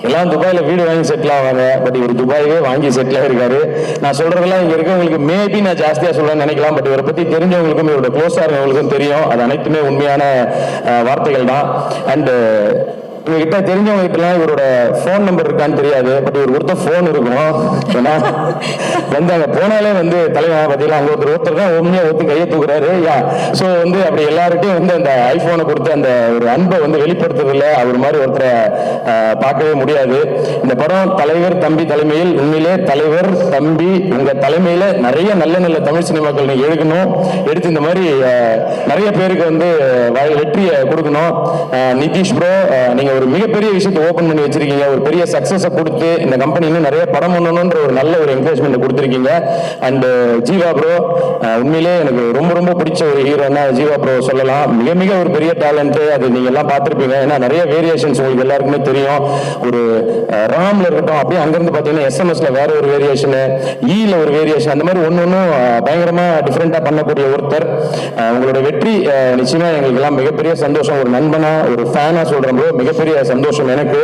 எல்லாம் துபாயில வீடு வாங்கி செட்டில் ஆவாங்க. பட் இவர் துபாயே வாங்கி செட்டில் ஆயிருக்காரு. நான் சொல்றதெல்லாம் இங்க இருக்கவங்களுக்கு மேபி நான் ஜாஸ்தியா சொல்றேன்னு நினைக்கலாம். பட் இவரை பத்தி தெரிஞ்சவங்களுக்கும் இவரோட க்ளோஸா இருக்கவங்களுக்கும் தெரியும். அது அனைத்துமே உண்மையான வார்த்தைகள் தான். அண்ட் உங்ககிட்ட தெரிஞ்சவங்க கிட்டலாம் இவரோட போன் நம்பர் இருக்கான்னு தெரியாது. பட் இவர் கொடுத்த போன் இருக்கும். ஏன்னா வந்து அங்க போனாலே வந்து தலைவன் பார்த்தீங்களா, அங்க ஒருத்தர் தான் உண்மையா ஒத்து கையை தூக்குறாரு. ஸோ வந்து அப்படி எல்லார்ட்டையும் வந்து அந்த ஐபோனை கொடுத்து அந்த ஒரு அன்பை வந்து வெளிப்படுத்துறதுல அவர் மாதிரி ஒருத்தரை பார்க்கவே முடியாது. இந்த படம் தலைவர் தம்பி தலைமையில், உண்மையிலே தலைவர் தம்பி உங்க தலைமையில நிறைய நல்ல நல்ல தமிழ் சினிமாக்கள் நீங்க எடுக்கணும். எடுத்து இந்த மாதிரி நிறைய பேருக்கு வந்து வெற்றியை கொடுக்கணும். நிதிஷ் ப்ரோ, நீங்க ஒரு மிகப்பெரிய விஷயத்தை ஓபன் பண்ணி வச்சிருக்கீங்க. ஒரு பெரிய சக்சஸை கொடுத்து இந்த கம்பெனி இன்னும் நிறைய படம் பண்ணணும்ன்ற ஒரு நல்ல ஒரு என்கரேஜ்மெண்ட் கொடுத்துருக்கீங்க. அண்ட் ஜீவா ப்ரோ, உண்மையிலே எனக்கு ரொம்ப ரொம்ப பிடிச்ச ஒரு ஹீரோன்னா ஜீவா ப்ரோ சொல்லலாம். மிக மிக ஒரு பெரிய டேலண்ட். அது நீங்க எல்லாம் பார்த்துருப்பீங்க. ஏன்னா நிறைய வேரியேஷன்ஸ் உங்களுக்கு எல்லாருக்குமே தெரியும். ஒரு ராம்ல இருக்கட்டும், அப்படியே அங்கிருந்து பார்த்தீங்கன்னா எஸ்எம்எஸ்ல வேற ஒரு வேரியேஷன், ஈல ஒரு வேரியேஷன், அந்த மாதிரி ஒன்னொன்னும் பயங்கரமா டிஃப்ரெண்டா பண்ணக்கூடிய ஒருத்தர். உங்களோட வெற்றி நிச்சயமா எங்களுக்கு எல்லாம் மிகப்பெரிய சந்தோஷம். ஒரு நண்பனா ஒரு ஃபேனா சொல்றோம், மிகப்பெரிய சந்தோஷம் எனக்கு.